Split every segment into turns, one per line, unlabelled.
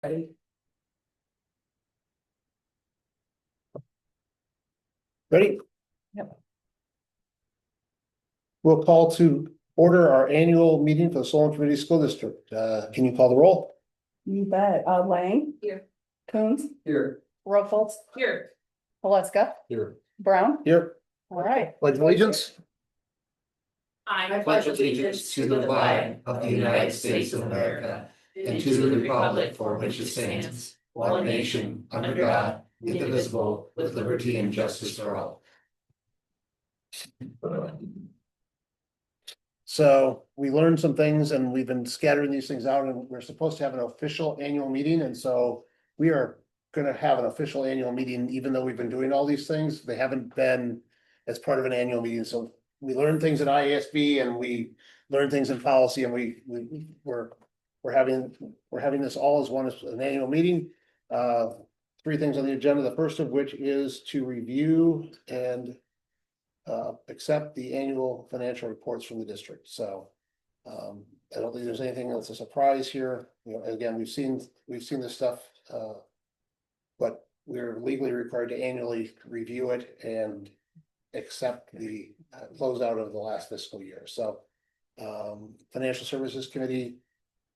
Ready?
Ready?
Yep.
We'll call to order our annual meeting for the Solon Community School District. Can you call the roll?
You bet. Lang.
Here.
Coons.
Here.
Ruffles.
Here.
Alaska.
Here.
Brown.
Here.
All right.
Pledge allegiance.
I pledge allegiance to the flag of the United States of America and to the republic for which it stands, one nation, under God, indivisible, with liberty and justice for all.
So we learned some things and we've been scattering these things out, and we're supposed to have an official annual meeting, and so we are gonna have an official annual meeting, even though we've been doing all these things. They haven't been as part of an annual meeting, so we learned things at IASB and we learned things in policy, and we're having this all as one as an annual meeting. Three things on the agenda, the first of which is to review and accept the annual financial reports from the district. So I don't think there's anything else a surprise here. You know, again, we've seen this stuff, but we're legally required to annually review it and accept the closeout of the last fiscal year. So Financial Services Committee,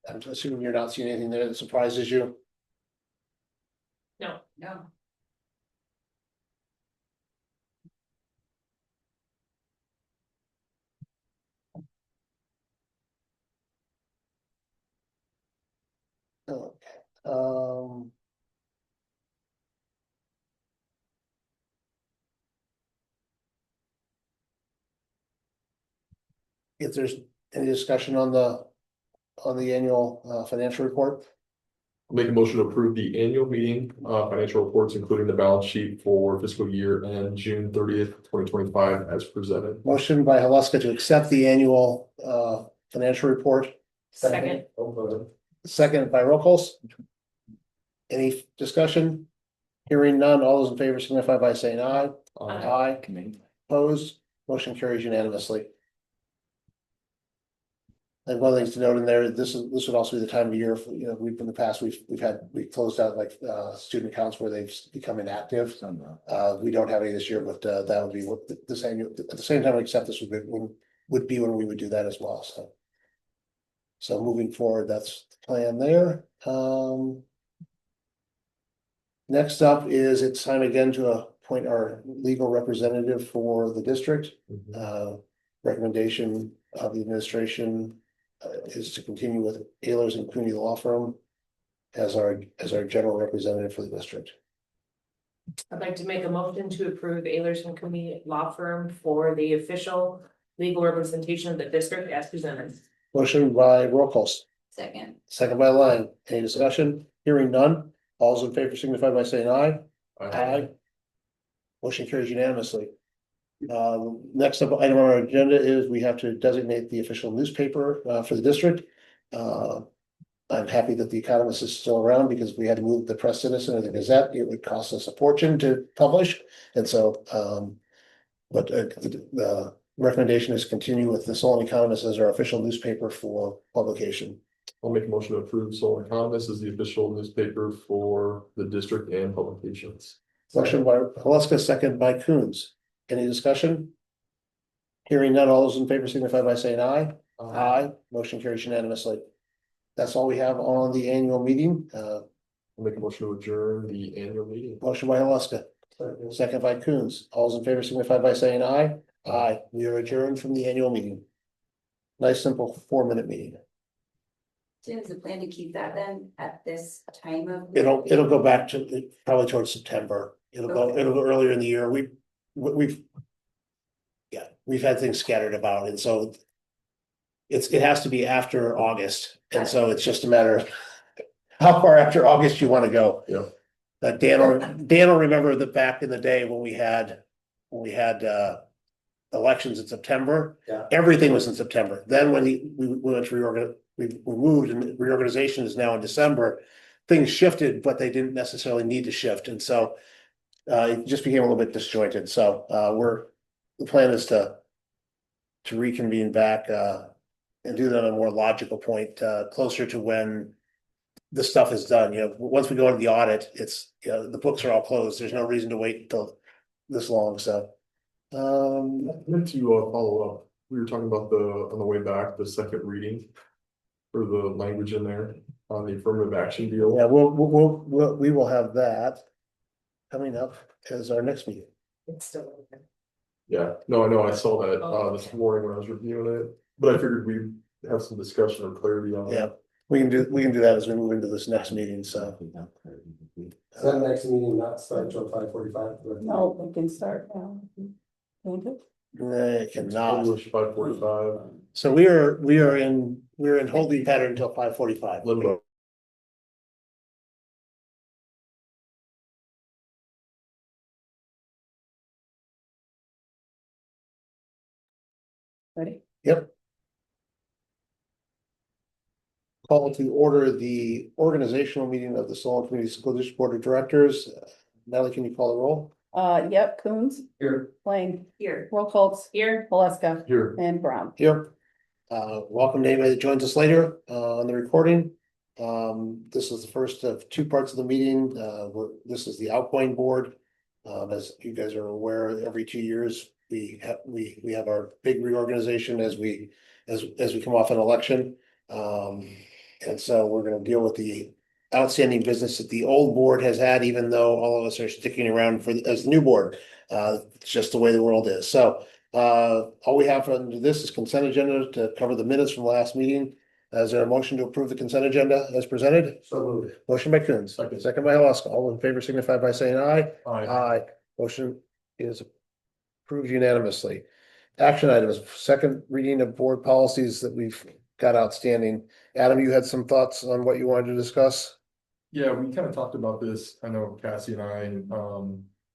I'm assuming you're not seeing anything there that surprises you.
No.
Okay. If there's any discussion on the annual financial report,
I'll make a motion to approve the annual meeting, financial reports, including the balance sheet for fiscal year and June 30th, 2025 as presented.
motion by Haluska to accept the annual financial report,
Second.
second by Rockles. Any discussion? Hearing none, all those in favor signify by saying aye. Aye. Opposed, motion carries unanimously. And one of the things to note in there, this would also be the time of year, you know, we've in the past, we've closed out like student accounts where they've become inactive. We don't have any this year, but that would be what this annual, at the same time, we accept this would be when we would do that as well, so. So moving forward, that's the plan there. Next up is it's time again to appoint our legal representative for the district. Recommendation of the administration is to continue with Ehlers and Cooney Law Firm as our general representative for the district.
I'd like to make a motion to approve Ehlers and Cooney Law Firm for the official legal representation of the district as presented.
Motion by Rockles,
Second.
second by Lang. Any discussion? Hearing none. All those in favor signify by saying aye. Aye. Motion carries unanimously. Next up item on our agenda is we have to designate the official newspaper for the district. I'm happy that the Economist is still around, because if we had to move the Press Citizen or the Gazette, it would cost us a fortune to publish. And so, but the recommendation is continue with the Solon Economist as our official newspaper for publication.
I'll make a motion to approve Solon Economist as the official newspaper for the district and publications.
Motion by Haluska, second by Coons. Any discussion? Hearing none, all those in favor signify by saying aye. Aye. Motion carries unanimously. That's all we have on the annual meeting.
I'll make a motion to adjourn the annual meeting.
Motion by Haluska, second by Coons. All those in favor signify by saying aye. Aye. We are adjourned from the annual meeting. Nice, simple 4-minute meeting.
So is the plan to keep that then at this time of?
It'll go back to probably towards September. It'll go earlier in the year. We've had things scattered about, and so it has to be after August, and so it's just a matter of how far after August you want to go.
Yeah.
Dan will remember that back in the day when we had elections in September.
Yeah.
Everything was in September. Then when we went to reorganize, we moved, and reorganization is now in December. Things shifted, but they didn't necessarily need to shift, and so it just became a little bit disjointed. So the plan is to reconvene back and do that on a more logical point closer to when this stuff is done, once we go into the audit, it's, the books are all closed. There's no reason to wait until this long, so.
I meant to follow up. We were talking about on the way back, the second reading. For the language in there on the affirmative action deal.
Yeah, we will have that coming up as our next meeting.
It's still open.
Yeah, no, I know, I saw that this morning when I was reviewing it, but I figured we'd have some discussion or clarity on
Yeah,
it.
we can do that as we move into this next meeting, so.
So that next meeting not start till 5:45?
No, we can start now. Can't it?
They cannot.
English 5:45.
So we're in holding pattern until 5:45.
Limbo.
Ready?
Yep. Call to order the organizational meeting of the Solon Community School District Board of Directors. Natalie, can you call the roll?
Yep, Coons,
Here.
Lang,
Here.
Rolls, here, Alaska,
Here,
and Brown.
Here. Welcome to anybody that joins us later on the recording. This is the first of two parts of the meeting. This is the outgoing board. As you guys are aware, every 2 years, we have our big reorganization as we come off an election. And so we're gonna deal with the outstanding business that the old board has had, even though all of us are sticking around as the new board. It's just the way the world is. So all we have under this is consent agenda to cover the minutes from the last meeting. Is there a motion to approve the consent agenda as presented?
So moved.
Motion by Coons, second by Alaska. All in favor signify by saying aye.
aye.
Motion is approved unanimously. Action items, second reading of board policies that we've got outstanding. Adam, you had some thoughts on what you wanted to discuss?
Yeah, we kind of talked about this. I know Cassie and I,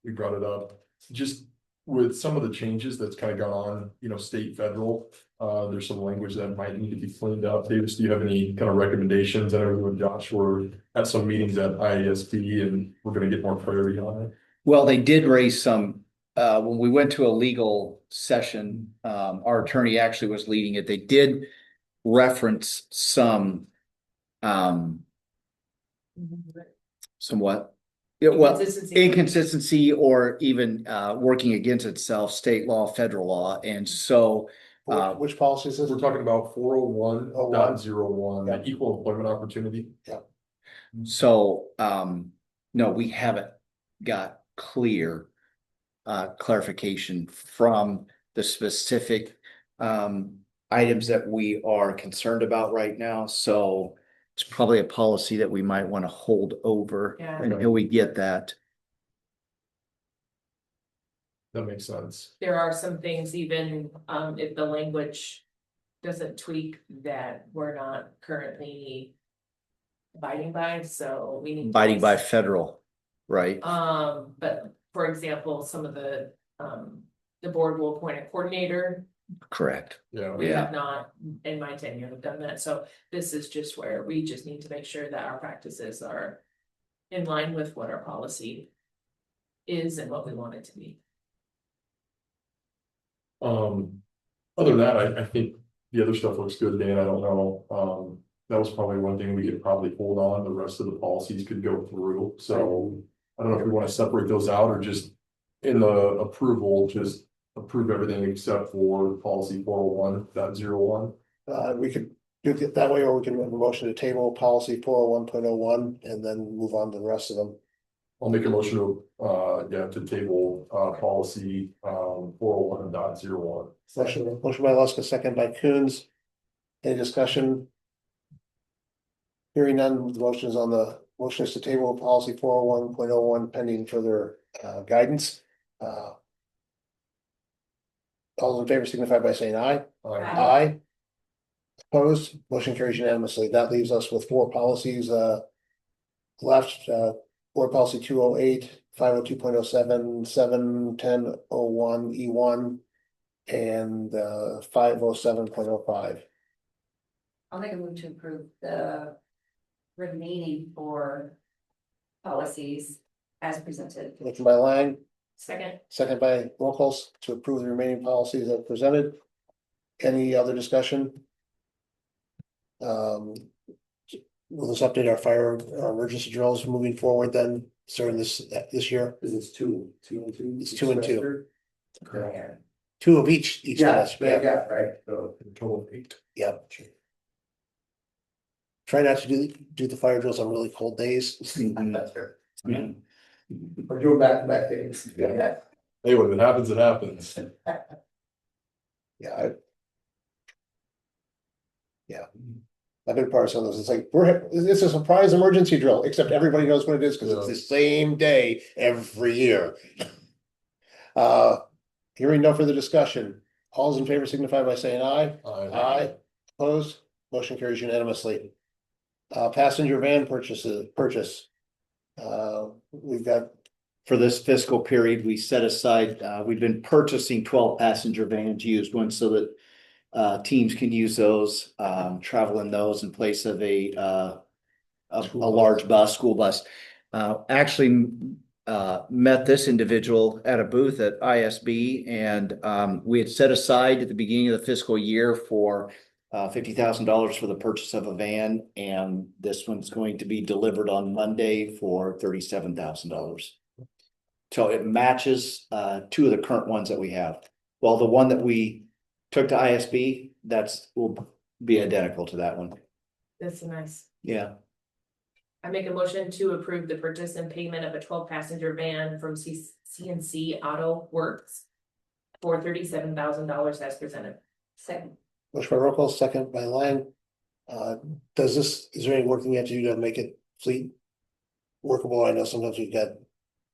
we brought it up. Just with some of the changes that's kind of gone on, state, federal, there's some language that might need to be cleaned up. Davis, do you have any kind of recommendations? I know you and Josh were at some meetings at IASD and we're gonna get more clarity on it.
Well, they did raise some, when we went to a legal session, our attorney actually was leading it. They did reference some, somewhat. Yeah, well, inconsistency or even working against itself, state law, federal law, and so.
Which policy is this?
We're talking about 401.01,
Yeah.
the equal employment opportunity.
So, no, we haven't got clear clarification from the specific items that we are concerned about right now. So it's probably a policy that we might want to hold over
Yeah.
until we get that.
That makes sense.
There are some things, even if the language doesn't tweak, that we're not currently abiding by, so we need.
Abiding by federal, right?
But for example, some of the board will appoint a coordinator.
Correct.
Yeah.
We
Yeah.
have not, in my tenure, have done that, so this is just where we just need to make sure that our practices are in line with what our policy is and what we want it to be.
Other than that, I think the other stuff looks good, Dan. I don't know. That was probably one thing we could probably hold on. The rest of the policies could go through. So I don't know if we want to separate those out or just in the approval, just approve everything except for policy 401.01.
We could do it that way, or we can have a motion to table policy 401.01 and then move on to the rest of them.
I'll make a motion to, to table, policy, 401.01.
Motion by Alaska, second by Coons. Any discussion? Hearing none, the motion is to table policy 401.01 pending further guidance. All those in favor signify by saying aye. Aye. Opposed, motion carries unanimously. That leaves us with four policies left. Board policy 208, 502.07, 710.01 E1, and 507.05.
I'll make a move to approve the remaining four policies as presented.
Motion by Lang,
Second.
second by Rockles to approve the remaining policies as presented. Any other discussion? will this update our fire emergency drills moving forward then, starting this year?
Cause it's two and two.
It's 2 and 2.
semester. Yeah.
2 of each
Yeah,
semester, yeah,
yeah, right, so.
Total of 8.
yep. Try not to do the fire drills on really cold days.
That's fair. Or doing back things. Yeah.
Hey, when it happens, it happens.
Yeah. Yeah. I've been part of some of those. It's like, it's a surprise emergency drill, except everybody knows what it is because it's the same day every year. Hearing no further discussion, all's in favor signify by saying aye. Aye. Opposed, motion carries unanimously. Passenger van purchase. We've got,
For this fiscal period, we set aside, we've been purchasing 12 passenger vans, used ones, so that teams can use those, travel in those in place of a large bus, school bus. Actually, met this individual at a booth at ISB, and we had set aside at the beginning of the fiscal year for $50,000 for the purchase of a van, and this one's going to be delivered on Monday for $37,000. So it matches two of the current ones that we have. Well, the one that we took to ISB, will be identical to that one.
That's nice.
Yeah.
I make a motion to approve the purchase and payment of a 12-passenger van from CNC Auto Works for $37,000 as presented.
Second.
motion by roll call, second by line. Is there any work we have to do to make it fleet workable? I know sometimes we've got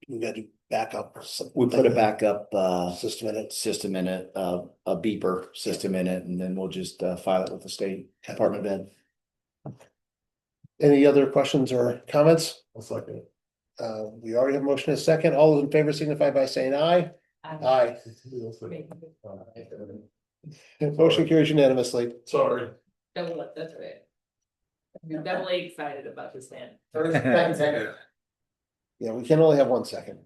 to do backup.
We put a backup
System in it.
a beeper system in it, and then we'll just file it with the state Department of Ed.
Any other questions or comments?
I'll second it.
We already have a motion and a second. All those in favor signify by saying aye. Aye. Motion carries unanimously.
Sorry.
Double, that's right. I'm doubly excited about this van.
Yeah, we can only have 1 second.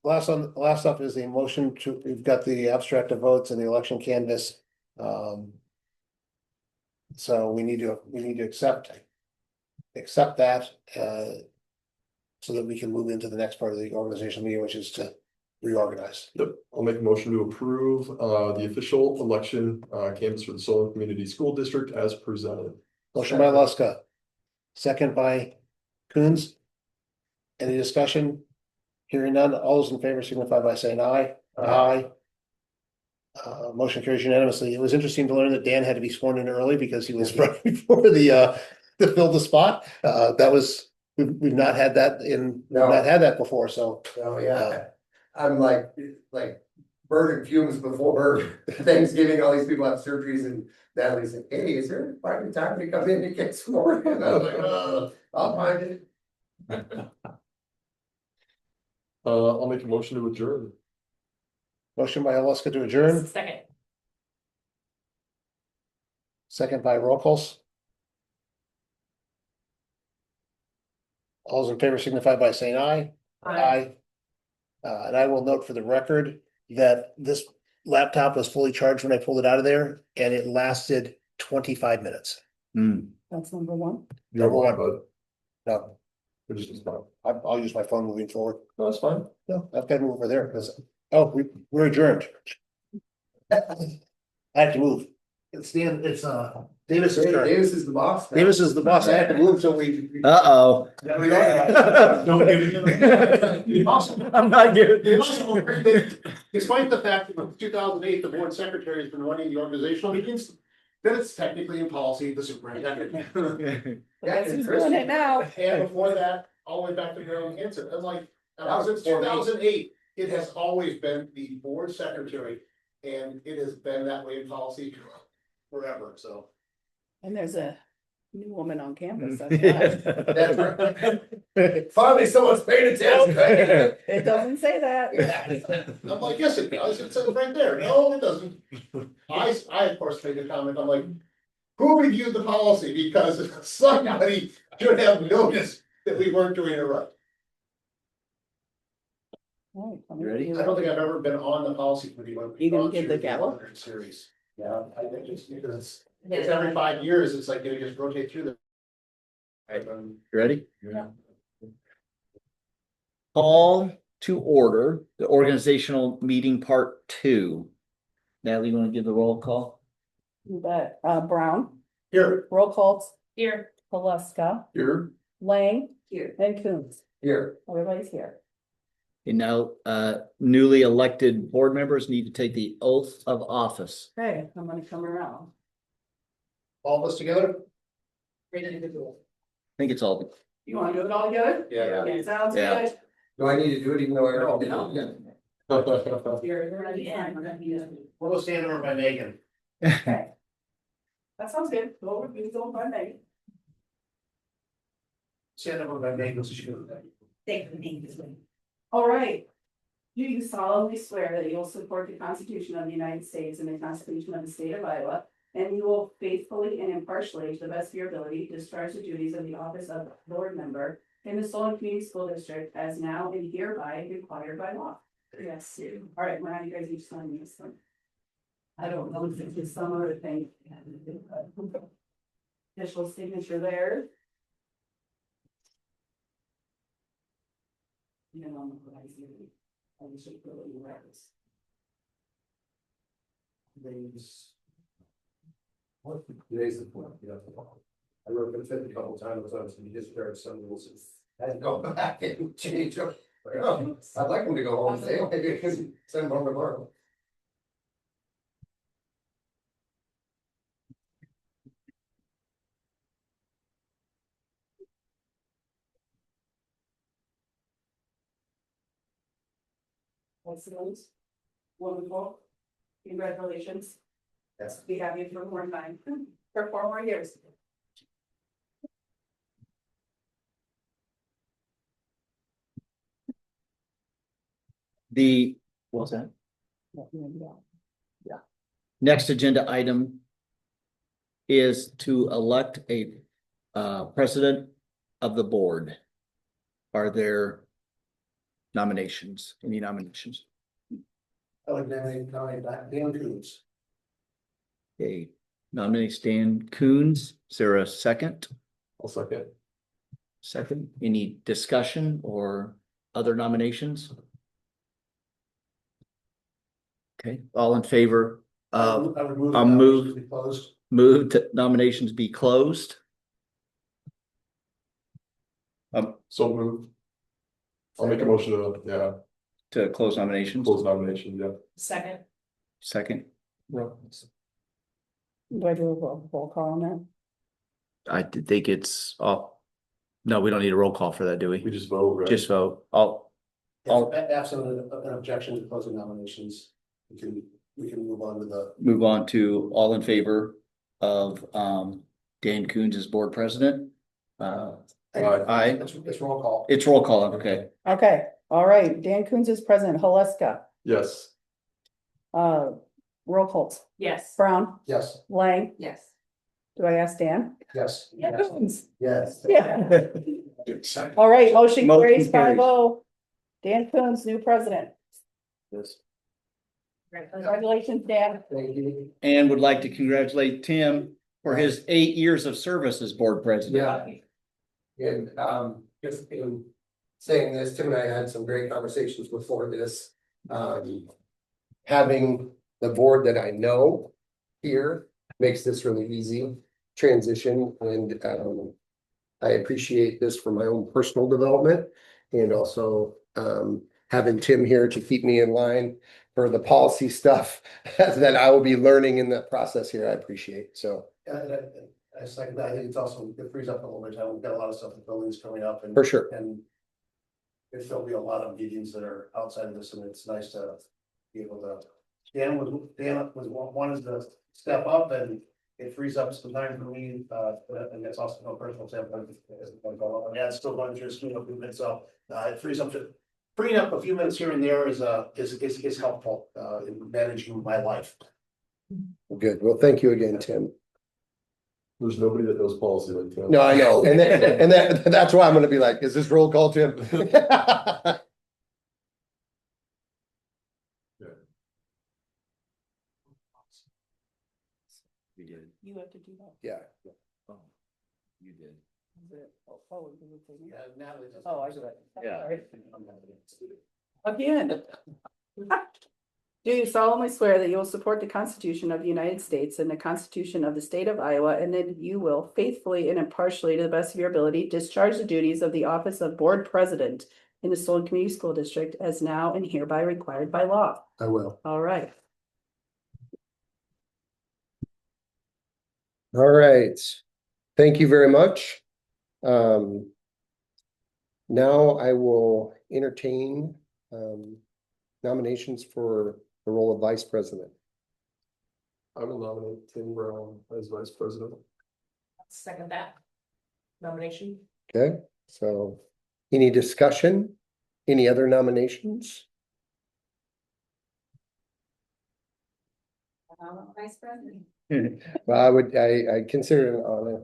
Last up is the motion we've got the abstract of votes and the election canvas. So we need to accept that, so that we can move into the next part of the organizational meeting, which is to reorganize.
Yep, I'll make a motion to approve the official election canvas for the Solon Community School District as presented.
Motion by Luska, second by Coons. Any discussion? Hearing none, all those in favor signify by saying aye. Aye. Motion carries unanimously. It was interesting to learn that Dan had to be sworn in early because he was running for to fill the spot. We've not had that before, so.
Oh, yeah, I'm like burning fumes before Thanksgiving, all these people have surgeries and Natalie's like, hey, is there finally time to come in and get sworn? And I was like, I'll find it.
I'll make a motion to adjourn.
Motion by Alaska to adjourn,
Second.
second by Rockles. All those in favor signify by saying aye. Aye. And I will note for the record that this laptop was fully charged when I pulled it out of there, and it lasted 25 minutes.
That's number one.
Number one.
But
No,
it just is fine.
I'll use my phone moving forward.
No, that's fine.
No, I've got to move over there because, we're adjourned. I have to move. It's Davis.
Davis is the boss. now.
Davis is the boss. I have to move, so we.
Uh-oh.
Don't give it.
I'm not giving.
Despite the fact that in 2008, the board secretary has been running the organizational meetings, then it's technically in policy, the superintendent.
Yeah,
Who's doing it now?
And before that, all the way back to Marilyn Hanson, and like, since
before me.
2008, it has always been the board secretary. And it has been that way in policy forever, so.
And there's a new woman on campus. That's why.
That's right. Finally, someone's paying attention.
It doesn't say that.
I'm like, yes, it does, it says right there, no, it doesn't. I of course made a comment, I'm like, who reviewed the policy, because somebody should have noticed that we weren't doing it right.
Right,
You ready?
I don't think I've ever been on the policy committee when.
You gonna
we've gone
give the
through
gavel?
100 Series. Yeah, I think just because It's every 5 years, it's like you just rotate through the.
You ready?
Yeah.
Call to order the organizational meeting part 2. Natalie, you want to give the roll call?
You bet. Brown,
Here,
Roll
Here,
Alaska,
Here,
Lang,
Here.
and Coons.
Here,
Everybody's here.
And now, newly elected board members need to take the oath of office.
Okay, I'm gonna come around.
all of us together?
Ready to do it.
I think it's all.
You wanna do it all together?
Yeah.
Okay, sounds
Yeah.
good.
do I need to do it even though I already did?
You're ready, fine, we're gonna be done.
We'll go stand over by Megan.
Okay. That sounds good. Go over, please don't find me.
Stand over by Megan, so she can.
All right. Do you solemnly swear that you will support the Constitution of the United States and the Constitution of the State of Iowa? And you will faithfully and impartially, to the best of your ability, discharge the duties of the office of board member in the Solon Community School District as now and hereby required by law? Yes. All right, now you guys each sign this one. I don't know if it's just some other thing. Official signature there. You know, I should really write this.
What, today's the point, yeah. I wrote it a couple times, so you just started some rules. I had to go back and change them. Like, oh, I'd like them to go home and say, okay, you can send them home tomorrow.
Excellent. Wonderful. Congratulations.
Yes.
Be happy for more time, for 4 more years.
What's that? Yeah. Next agenda item is to elect a president of the board. Are there nominations? Any nominations?
I would nominate Dan Coons.
Okay, nominate Stan Coons. Is there a second?
I'll second.
Second, any discussion or other nominations? Okay, all in favor of
I would move.
I'll
the
move.
nominations be closed.
move to nominations be closed?
So moved. I'll make a motion to,
To close nominations,
close nomination, yeah.
second,
second.
Do I do a roll call on that?
I think it's, no, we don't need a roll call for that, do
We
we?
just vote, right?
Just vote.
Absent an objection to closing nominations, we can move on to the.
Move on to all in favor of Dan Coons as board president. Aye.
It's roll call.
It's roll call, okay.
Okay, all right. Dan Coons is president. Haleska,
Yes.
Roll
yes.
Brown,
Yes,
Lang.
Yes.
Do I ask Dan?
yes.
Coons.
Yes.
Yeah. All right, motion
Motion
carries
carries.
5-0. Dan Coons, new president.
Yes.
Congratulations, Dan.
Thank you.
And would like to congratulate Tim for his 8 years of service as board president.
Yeah. And just in saying this, Tim and I had some great conversations before this. Having the board that I know here makes this really easy transition, and I appreciate this for my own personal development, and also having Tim here to keep me in line for the policy stuff that I will be learning in that process here. I appreciate, so.
I second that. I think it's also, it frees up a little bit of time. We've got a lot of stuff with buildings coming up and.
For sure.
And there'll be a lot of meetings that are outside of this, and it's nice to be able to. Dan was wanted to step up, and it frees up some time for me, and that's also no personal standpoint. Yeah, it's still going through school improvement, so it freeing up a few minutes here and there is helpful in managing my life.
Good. Well, thank you again, Tim.
There's nobody that knows policy like Tim.
No, I know. And that's why I'm gonna be like, is this roll call, Tim?
We did.
You have to do that.
Yeah.
You did.
Yeah, Natalie does.
Oh, I do it.
Yeah.
Again. Do you solemnly swear that you will support the Constitution of the United States and the Constitution of the State of Iowa, and that you will faithfully and impartially, to the best of your ability, discharge the duties of the office of Board President in the Solon Community School District as now and hereby required by law?
I will.
All right.
All right. Thank you very much. Now I will entertain nominations for the role of vice president.
I will nominate Tim Brown as vice president.
Second that nomination.
Okay, so any discussion? Any other nominations?
Vice President.
Well, I consider it an honor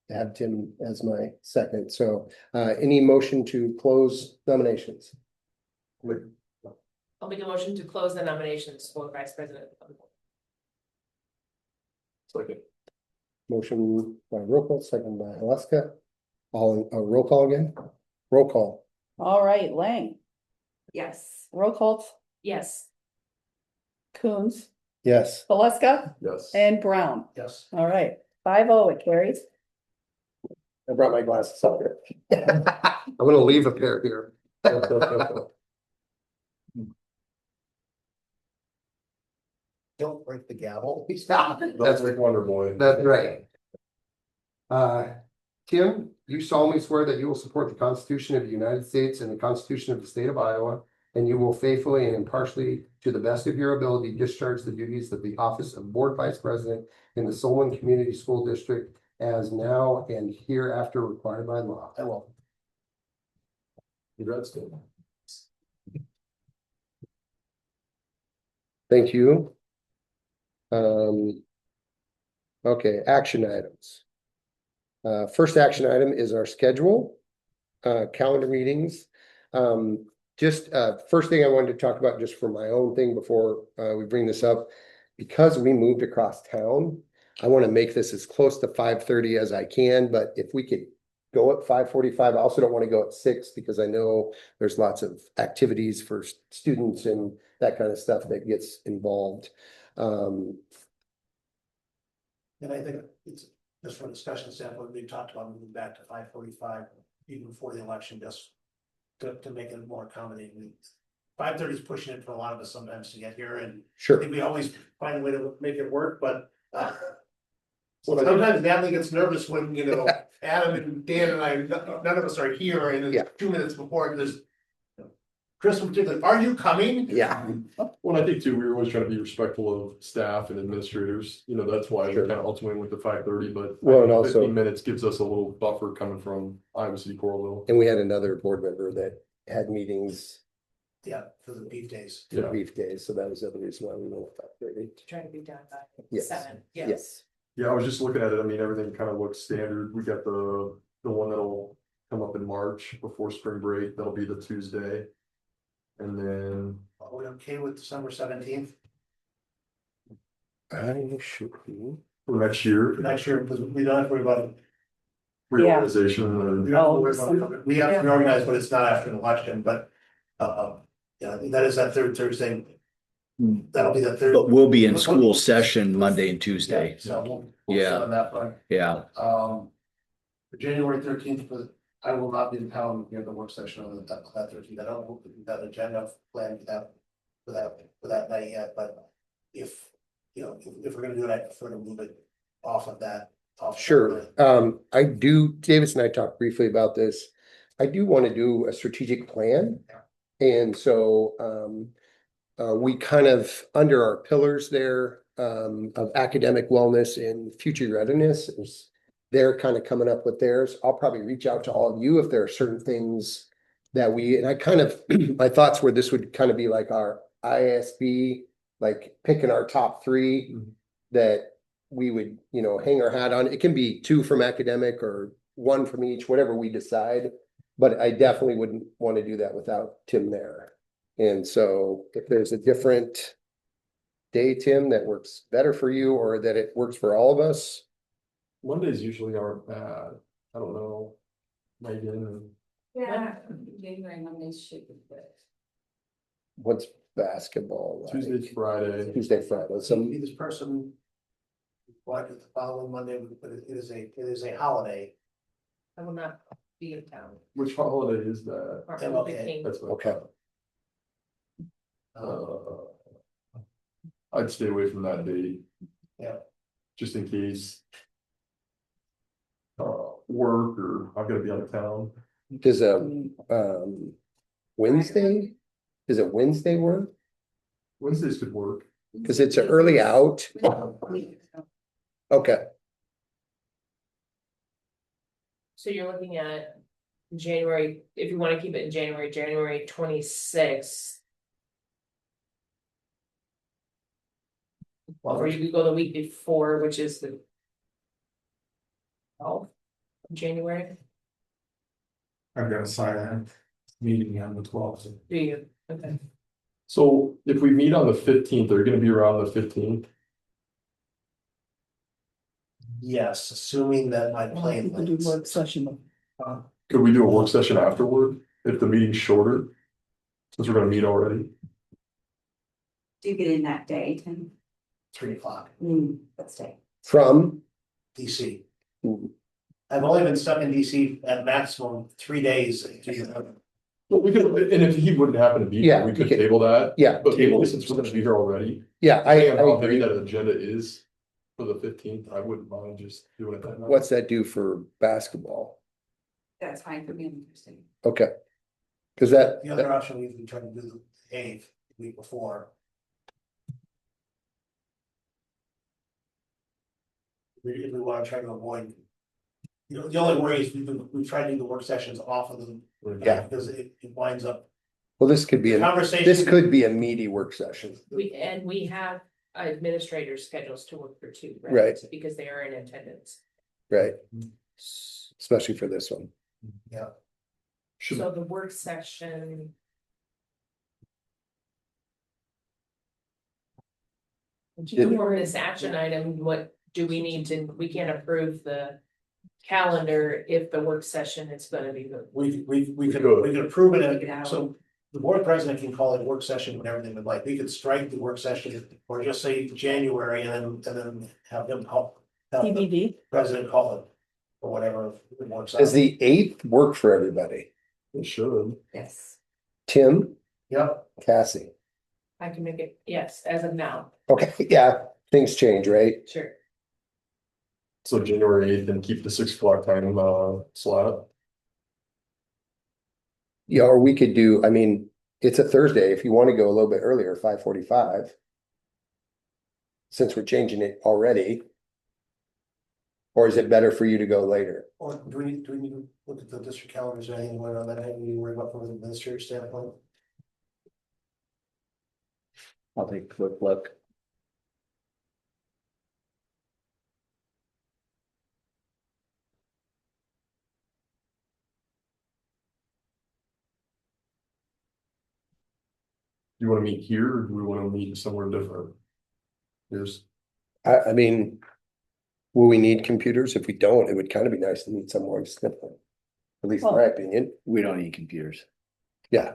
to have Tim as my second. So any motion to close nominations?
I'll make a motion to close the nominations for vice president.
Second.
Motion by Rokel, second by Alaska. All in, roll call again? Roll call.
All right, Lang,
Yes.
Rokolt,
Yes.
Coons,
Yes.
Alaska,
Yes.
and Brown.
Yes.
All right, 5-0, it carries.
I brought my glasses up here. I'm gonna leave a pair here.
Don't break the gavel.
That's Rick Wonder Boy.
That's right. Tim, you solemnly swear that you will support the Constitution of the United States and the Constitution of the State of Iowa, and you will faithfully and impartially, to the best of your ability, discharge the duties of the office of Board Vice President in the Solon Community School District as now and hereafter required by law.
I will.
Congrats, Tim.
Thank you. Okay, action items. First action item is our schedule, calendar meetings. Just first thing I wanted to talk about, just for my own thing before we bring this up, because we moved across town, I want to make this as close to 5:30 as I can, but if we could go at 5:45, I also don't want to go at 6 because I know there's lots of activities for students and that kind of stuff that gets involved.
And I think it's just from a discussion standpoint, we talked about moving back to 5:45 even before the election, just to make it more accommodating. 5:30 is pushing it for a lot of us sometimes to get here, and I
Sure.
think we always find a way to make it work, but sometimes Natalie gets nervous when, Adam and Dan and I, none of us are here, and
Yeah.
it's 2 minutes before, there's Chris in particular, are you coming?
Yeah.
Well, I think too, we were always trying to be respectful of staff and administrators, that's why we
Sure.
kind of ultimately went to 5:30, but.
Well, and also-
15 minutes gives us a little buffer coming from Iowa City Coralville.
And we had another board member that had meetings
Yeah, for the beef days.
for
Yeah.
beef days, so that was the other reason why we went with 5:30.
To try to be done by
Yes.
7.
Yes.
Yeah, I was just looking at it, everything kind of looks standard, we got the one that'll come up in March before spring break, that'll be the Tuesday. And then,
Are we okay with December 17th
I should be.
for next year,
for next year, because we don't have to worry about it.
reorganization and.
We don't have to worry about it. We have to reorganize, but it's not after an election, but yeah, that is that third Thursday. That'll be the third.
But we'll be in school session Monday and Tuesday.
So we'll
Yeah.
start on that front.
Yeah,
For January 13th, I will not be in town near the work session on that 13th. I don't know if we've got an agenda planned for that night yet, but if we're gonna do it, I prefer to move it off of that.
Sure. I do, Davis and I talked briefly about this. I do want to do a strategic plan. And so we kind of, under our pillars there of academic wellness and future readiness, they're kind of coming up with theirs. I'll probably reach out to all of you if there are certain things that and I kind of, my thoughts were this would kind of be like our ISB, like picking our top 3 that we would, hang our hat on. It can be 2 from academic or 1 from each, whatever we decide. But I definitely wouldn't want to do that without Tim there. And so if there's a different day, Tim, that works better for you or that it works for all of us,
Mondays usually aren't bad. I don't know. Megan,
Yeah, January Mondays should be good.
What's basketball like?
Tuesday, Friday.
Tuesday, Friday,
So
some,
this person. What, the following Monday, but it is a holiday.
I will not be in town.
Which holiday is that?
Martin Luther
MLK.
King.
That's what.
okay,
I'd stay away from that date.
Yeah.
Just in case. Work or I've gotta be out of town.
does Wednesday? Does it Wednesday work?
Wednesdays could work.
Cause it's an early out, okay,
So you're looking at January, if you wanna keep it in January 26th. Or you could go the week before, which is the 12th of January,
I've got a sign meeting on the 12th.
do you? Okay.
So if we meet on the 15th, they're gonna be around the 15th.
Yes, assuming that my plane lands.
session.
Could we do a work session afterward if the meeting's shorter? Since we're gonna meet already.
Do you get in that day, Tim?
3 o'clock,
Let's stay.
from,
DC.
Hmm.
I've only been stuck in DC at maximum 3 days.
Well, we could, and if he wouldn't happen to be
Yeah,
here, we
we
could
could-
table that.
yeah,
But maybe since we're gonna be here already.
yeah, I
Depending on how heavy
agree.
that agenda is for the 15th, I wouldn't mind just doing it that night.
What's that do for basketball?
That's fine for me, I'm interested.
Okay. Cause that,
The other option, we've been trying to do the 8th, the week before. If we wanna try to avoid. The only worry is we've tried to do the work sessions off of them.
Yeah.
Because it winds up,
well, this could be,
conversation.
this could be a meaty work session.
We have administrators schedules to work for too, right?
Right.
Because they are in attendance.
Right, especially for this one.
Yeah,
So the work session. For this action item, what do we need to, we can't approve the calendar if the work session is gonna be the.
we could approve it, so. The board president can call it work session, whatever they would like, we could strike the work session, or just say January and then have them call. Have the
TBD.
president call it, or whatever it works out.
Does the 8th work for everybody?
It should.
Yes.
Tim,
Yep,
Cassie?
I can make it, yes, as of now,
Okay, yeah, things change, right?
sure.
So January 8th and keep the 6 o'clock time slot.
Yeah, or we could do, I mean, it's a Thursday, if you want to go a little bit earlier, 5:45. Since we're changing it already. Or is it better for you to go later?
or do we need to look at the district calendars or anything going on that I need to worry about from an administrative standpoint?
I'll take a quick look.
Do you wanna meet here or do we wanna meet somewhere different? Here's,
I mean. Will we need computers? If we don't, it would kind of be nice to meet somewhere different. At least in my opinion,
We don't need computers.
yeah,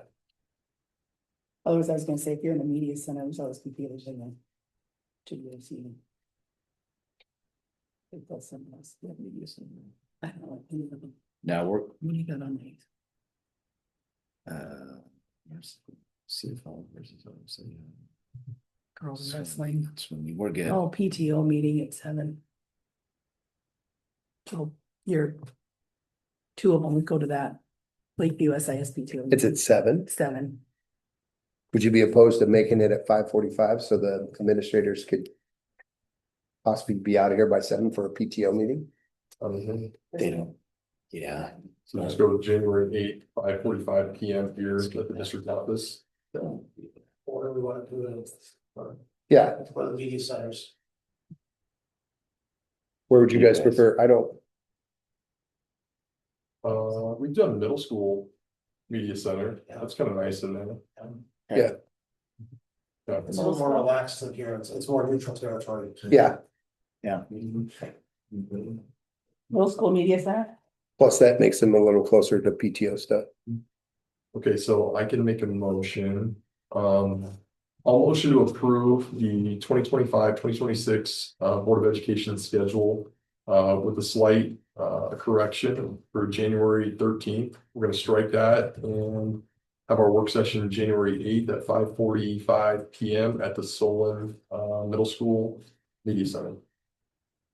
Otherwise, I was gonna say, if you're in the media center, there's always computers in there. To be seen. If that's something else, yeah, media center. I don't know. Any of them.
Now we're,
What do you got on these?
where's CFO versus so yeah.
Girls wrestling.
Swimming, we're good.
Oh, PTO meeting at 7. So you're. 2 of them would go to that. Lakeview SISP2.
it's at 7.
7.
Would you be opposed to making it at 5:45 so the administrators could? Possibly be out of here by 7 for a PTO meeting?
They don't. Yeah.
so just go with January 8th, 5:45 PM here at the district office.
Or do we want to do it?
Yeah,
One of the media centers,
where would you guys prefer? I don't,
We've done middle school media center. That's kind of nice in there.
Yeah.
Yeah.
it's a little more relaxed than here, it's more neutral territory.
yeah,
Yeah.
Middle school media center?
Plus that makes them a little closer to PTO stuff.
Okay, so I can make a motion, I'll motion to approve the 2025-2026 Board of Education schedule. With a slight correction for January 13th, we're gonna strike that and have our work session January 8th at 5:45 PM at the Solon Middle School Media Center.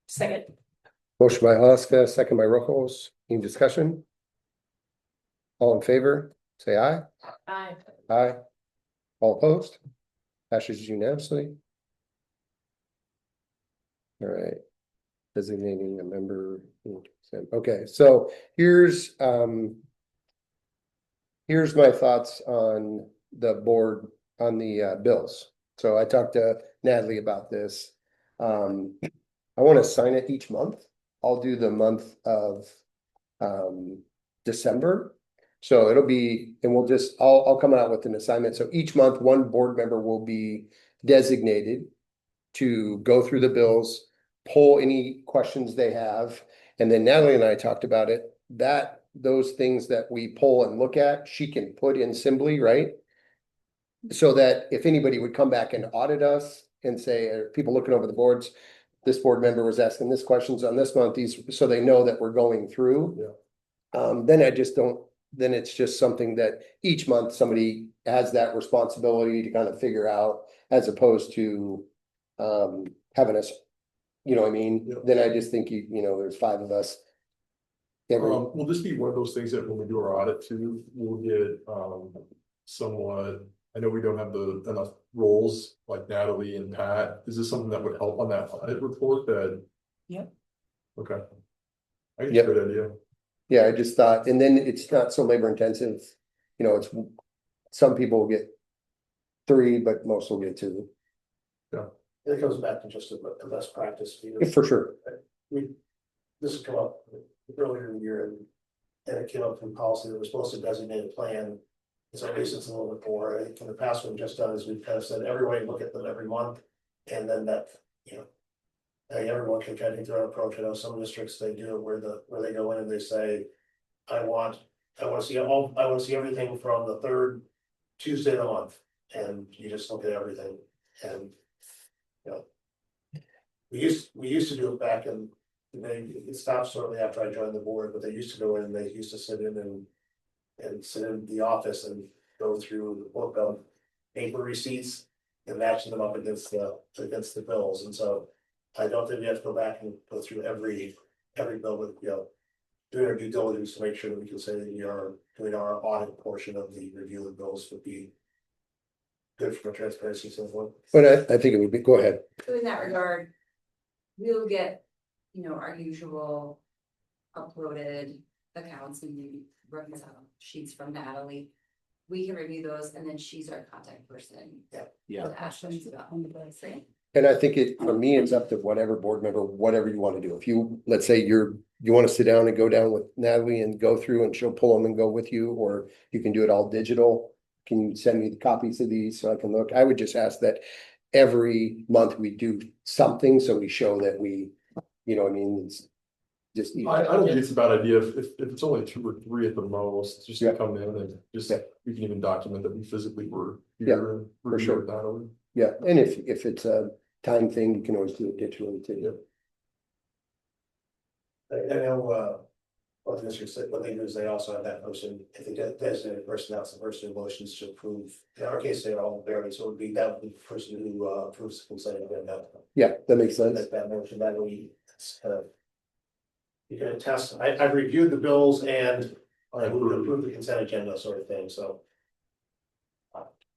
Second.
Motion by Alaska, second by Rochos. Any discussion? All in favor, say aye.
Aye.
Aye. All opposed? Passes unanimously. All right. Designating a member. Okay, so here's my thoughts on the board, on the bills. So I talked to Natalie about this. I want to sign it each month. I'll do the month of December. So it'll be, and we'll just, I'll come out with an assignment. So each month, one board member will be designated to go through the bills, poll any questions they have. And then Natalie and I talked about it, that those things that we poll and look at, she can put in Assembly, right? So that if anybody would come back and audit us and say, are people looking over the boards, this board member was asking this questions on this month, these, so they know that we're going through. Then I just don't, then it's just something that each month somebody has that responsibility to kind of figure out, as opposed to having us, you know what I mean?
Yeah.
Then I just think, you know, there's 5 of us.
Will this be one of those things that when we do our audit too, we'll get somewhat, I know we don't have enough roles like Natalie and Pat. Is this something that would help on that audit report that?
Yep.
Okay. I think
Yep.
it's a good idea.
Yeah, I just thought, and then it's not so labor intensive, you know, it's, some people will get 3, but most will get 2.
It goes back to just a best practice.
For sure.
This has come up earlier in the year and it came up from policy that we're supposed to designate a plan. So at least it's a little bit more, I think in the past, what we've just done is we've kind of said, everybody look at them every month. And then that, you know, I think everyone can kind of take their own approach. I know some districts, they do it where they go in and they say, I want to see everything from the 3rd Tuesday of the month. And you just look at everything and, you know. We used to do it back in, it stopped shortly after I joined the board, but they used to go in and they used to sit in and sit in the office and go through the book of paper receipts and matching them up against the bills. And so I don't think we have to go back and go through every bill with, you know, doing our due diligence to make sure that we can say that we are doing our audit portion of the review of bills would be good from a transparency standpoint.
But I think it would be, go ahead.
So in that regard, we'll get, you know, our usual uploaded accounts and we reconcile sheets from Natalie. We can review those and then she's our contact person.
Yeah.
To ask questions about things.
And I think for me, it's up to whatever board member, whatever you want to do. If you, let's say you want to sit down and go down with Natalie and go through and she'll pull them and go with you, or you can do it all digital. Can you send me the copies of these so I can look? I would just ask that every month we do something, so we show that we, you know what I mean, it's just.
I don't think it's a bad idea if it's only 2 or 3 at the most, just to come in and just, we can even document that we physically were here and
for
review
sure.
it that way.
Yeah, and if it's a time thing, you can always do it digitally too.
I know, what the district said, what they do is they also have that person, if they designated person, that's the person who motions to approve. In our case, they're all varied, so it would be that the person who approves the consent agenda.
Yeah, that makes sense.
That motion, that way, it's kind of. You can attest, I've reviewed the bills and I would approve the consent agenda sort of thing, so.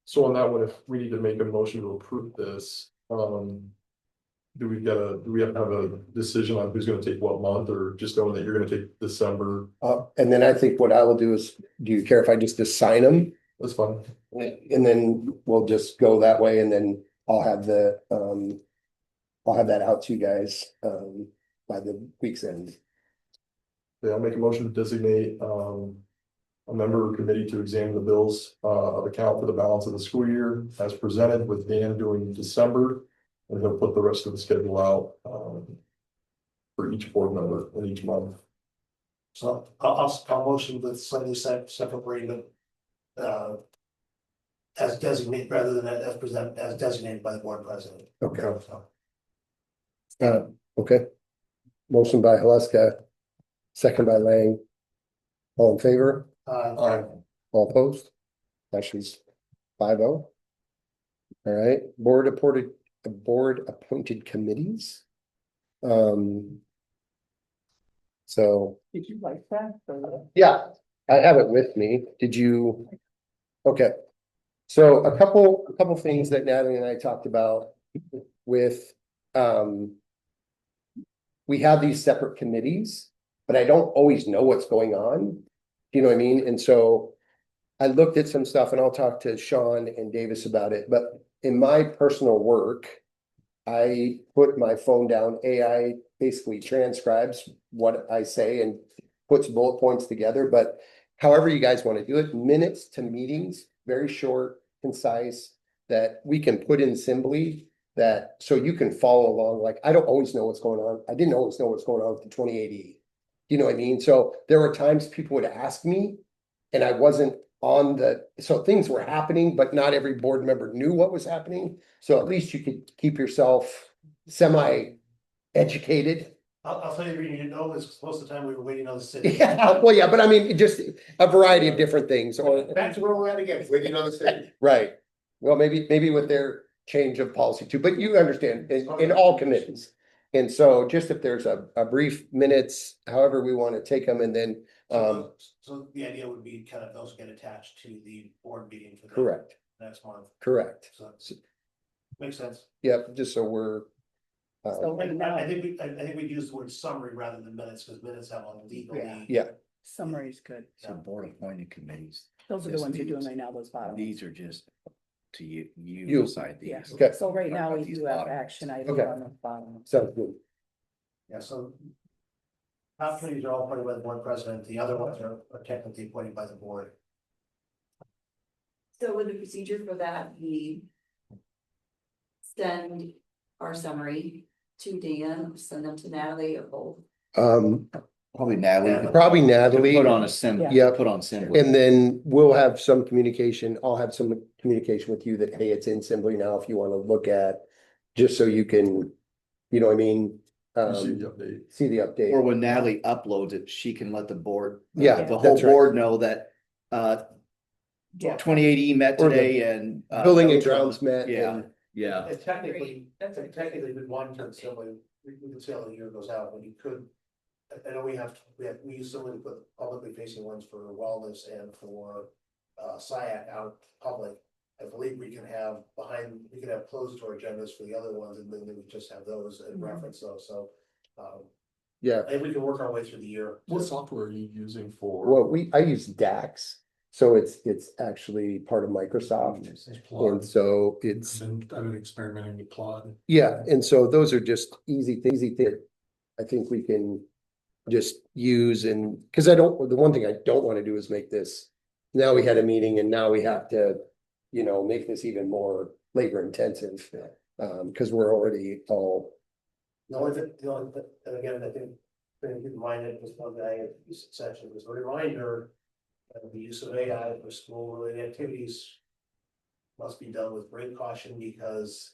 So on that one, if we need to make a motion to approve this, do we have to have a decision on who's gonna take what month, or just knowing that you're gonna take December?
And then I think what I will do is, do you care if I just assign them?
That's fine.
And then we'll just go that way, and then I'll have that out to you guys, by the week's end.
Yeah, I'll make a motion to designate, a member or committee to examine the bills, of account for the balance of the school year as presented, with Dan doing December. And he'll put the rest of the schedule out, for each board member in each month.
So I'll motion with slightly separate, as designated, rather than as present, as designated by the board president.
Okay.
So,
Okay. Motion by Haluska, second by Lang. All in favor? All opposed? Actually, 5-0. All right, board appointed committees. So,
Did you like that? Or-
yeah, I have it with me. Did you? Okay. So a couple things that Natalie and I talked about with, we have these separate committees, but I don't always know what's going on. You know what I mean? And so I looked at some stuff and I'll talk to Sean and Davis about it, but in my personal work, I put my phone down, AI basically transcribes what I say and puts bullet points together, but however you guys want to do it, minutes to meetings, very short, concise, that we can put in simply that, so you can follow along. Like, I don't always know what's going on. I didn't always know what's going on with the 2080. You know what I mean? So there were times people would ask me and I wasn't on so things were happening, but not every board member knew what was happening. So at least you could keep yourself semi-educated.
I'll tell you, you didn't know this, 'cause most of the time we were waiting on the city.
Yeah, well, yeah, but I mean, just a variety of different things, or,
Back to where we're at again, waiting on the city.
right. Well, maybe with their change of policy too, but you understand, in all committees. And so just if there's a brief minutes, however we want to take them, and then,
So the idea would be kind of those get attached to the board meeting for the
correct,
next month,
correct.
so makes sense.
Yep, just so we're.
So right now,
I think we'd use the word summary rather than minutes, because minutes have a legally.
Yeah.
summary is good.
So board appointed committees,
Those are the ones you're doing right now, those bottom.
these are just to you
You.
decide
Yeah,
these.
Okay.
so right now we
These
do have
bottom.
action items
Okay.
on the bottom.
Sounds good.
Yeah, so. Top committees are all appointed by the board president, the other ones are technically appointed by the board.
So with the procedure for that, we send our summary to Dan, send them to Natalie or both.
Probably Natalie.
Probably
To
Natalie.
put on a sim,
Yeah.
put on symbol.
And then we'll have some communication, I'll have some communication with you that, hey, it's in Assembly now, if you want to look at, just so you can, you know what I mean?
You see the update.
See the update.
Or when Natalie uploads it, she can let the board.
Yeah,
The whole
that's right.
board know that,
Yeah.
2080 met
Or the
today and.
Building and grounds met.
Yeah,
and-
yeah.
And technically, with one term Assembly, we can see how the year goes out, but you could. I know we use some of the publicly facing ones for wellness and for SIAC out public. I believe we can have closed door agendas for the other ones, and then we just have those and reference those, so.
Yeah,
And we can work our way through the year.
What software are you using for?
well, I use DAX, so it's actually part of Microsoft, and so it's,
I've been experimenting with Plod.
yeah, and so those are just easy things I think we can just use, and, because the one thing I don't want to do is make this, now we had a meeting and now we have to, make this even more labor intensive, because we're already all.
The only thing, and again, I think, keep in mind that this one guy at this section was a reminder. That the use of AI for school related activities. Must be done with great caution, because.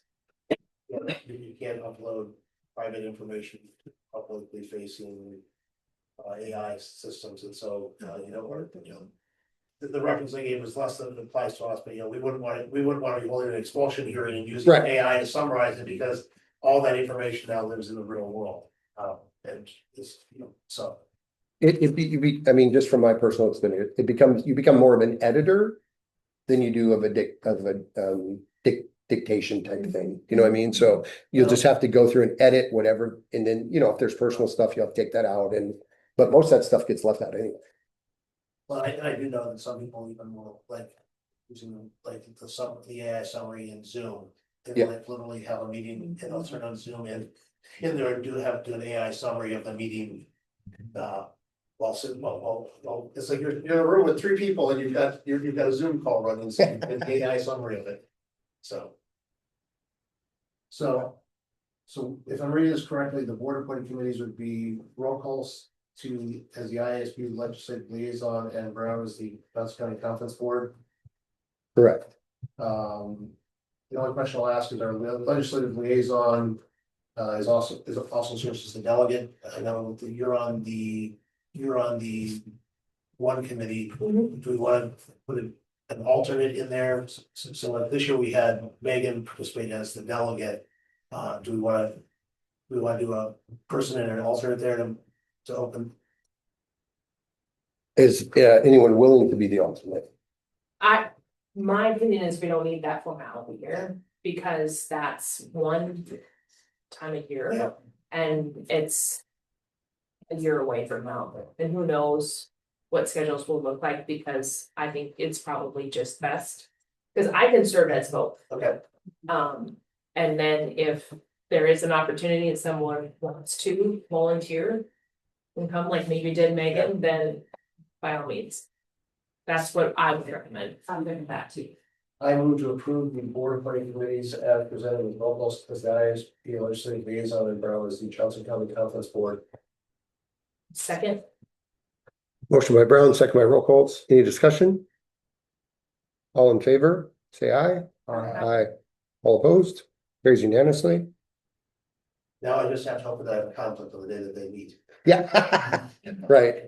You can't upload private information to publicly facing. AI systems, and so, The reference I gave was less than it applies to us, but we wouldn't want to be holding an expulsion hearing and using
Right.
AI to summarize it, because all that information now lives in the real world. And this, so.
It'd be, I mean, just from my personal experience, you become more of an editor than you do of a dictation type thing, you know what I mean? So you'll just have to go through and edit whatever, and then, if there's personal stuff, you have to take that out, but most of that stuff gets left out anyway.
Well, I do know that some people even will like using like the AI summary in Zoom. They
Yeah.
will like literally have a meeting and they'll turn on Zoom and in there do an AI summary of the meeting. While sitting, well, it's like you're in a room with three people and you've got a Zoom call running, so an AI summary of it. So So if I'm reading this correctly, the board appointed committees would be roll calls to, as the ISP legislative liaison and Brown as the Johnson County Conference Board.
Correct.
The only question I'll ask is our legislative liaison is also serves as the delegate. I know that you're on the one committee. Do we want to put an alternate in there? So like this year we had Megan participate as the delegate. Do we want to do a person and an alternate there to open?
Is anyone willing to be the alternate?
My opinion is we don't need that formality here, because that's one time a year.
Yeah.
And it's a year away from now, and who knows what schedules will look like, because I think it's probably just best. Cause I can serve as both.
Okay.
And then if there is an opportunity and someone wants to volunteer and come, like maybe did Megan, then by all means. That's what I would recommend. I'm doing that too.
I move to approve the board appointing committees as presented with Locals as the ISP legislative liaison and Brown as the Johnson County Conference Board.
Second,
Motion by Brown, second by roll calls. Any discussion? All in favor, say aye. Aye. All opposed? Carries unanimously.
Now I just have to hope that I have a conflict on the day that they meet.
Yeah. Right.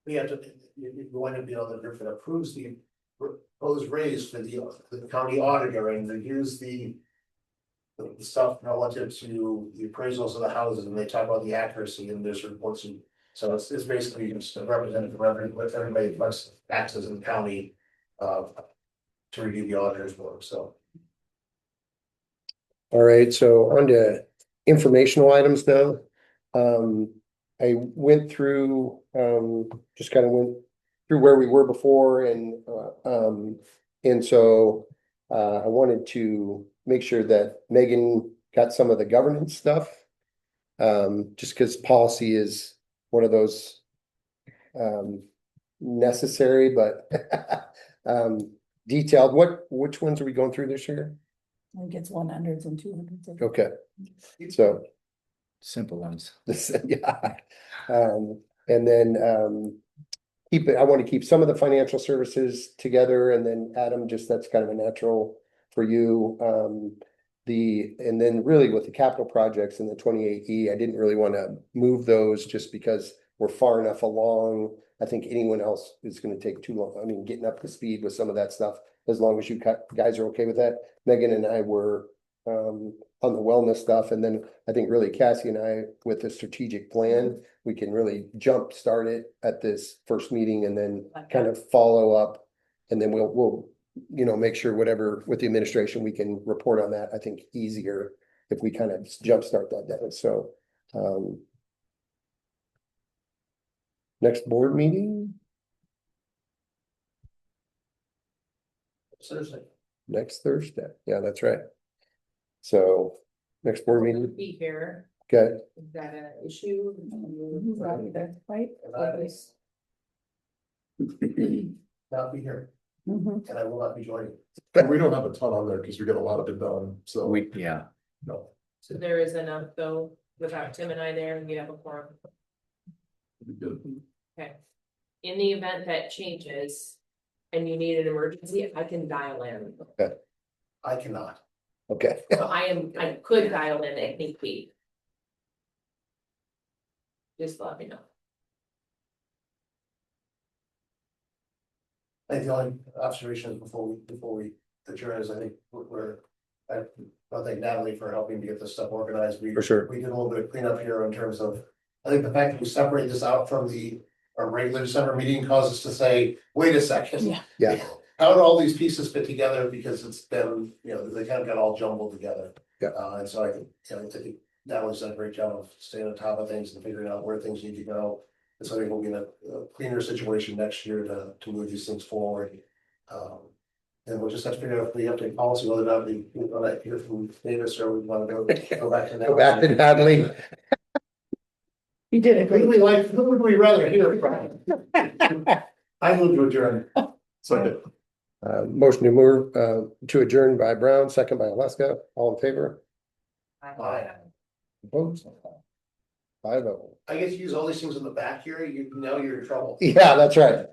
We have to, you want to be able to approves the proposed raise for the county auditor and reviews the stuff relative to the appraisals of the houses, and they talk about the accuracy in this reports. And so it's basically just a representative with everybody plus taxes in the county to review the auditor's work, so.
All right, so on to informational items now. I went through, just kind of went through where we were before and so I wanted to make sure that Megan got some of the governance stuff. Just because policy is one of those necessary, but detailed. Which ones are we going through this year?
I think it's 100s and 200s.
Okay, so
Simple ones.
yeah. And then I want to keep some of the financial services together, and then Adam, just that's kind of a natural for you. And then really with the capital projects and the 28E, I didn't really want to move those just because we're far enough along. I think anyone else is going to take too long. I mean, getting up to speed with some of that stuff, as long as you guys are okay with that. Megan and I were on the wellness stuff, and then I think really Cassie and I with the strategic plan, we can really jump start it at this first meeting and then kind of follow up, and then we'll make sure whatever with the administration we can report on that. I think easier if we kind of jump start that down. So next board meeting
Seriously.
next Thursday. Yeah, that's right. So next board meeting.
be here.
Okay.
Is that an issue?
Not either, right?
Not be here,
Mhm.
and I will not be joining.
We don't have a ton on there because we got a lot of it done, so.
Yeah.
No.
So there is enough though, without Tim and I there, and we have a quorum.
It'd be good.
Okay. In the event that changes and you need an emergency, I can dial in.
I cannot.
Okay.
So I could dial in if need be. Just let me know.
I think the only observation is before we adjourn is I think I thank Natalie for helping to get this stuff organized.
For sure.
We did a little bit of cleanup here in terms of, I think the fact that we separate this out from our regular December meeting caused us to say, wait a second.
Yeah.
Yeah.
How do all these pieces fit together? Because it's been, they kind of got all jumbled together.
Yeah.
And so I think Natalie's done a great job of staying on top of things and figuring out where things need to go. And so I think we'll be in a cleaner situation next year to move these things forward. And we'll just have to figure out if we have to policy whether or not we want to hear from Davis or we want to go back to.
Go back to Natalie.
You did a great.
Who would we rather hear from? I moved to adjourn.
So
Motion to move, to adjourn by Brown, second by Alaska, all in favor? Opposed? 5-0.
I get to use all these things in the back here, now you're in trouble.
Yeah, that's right.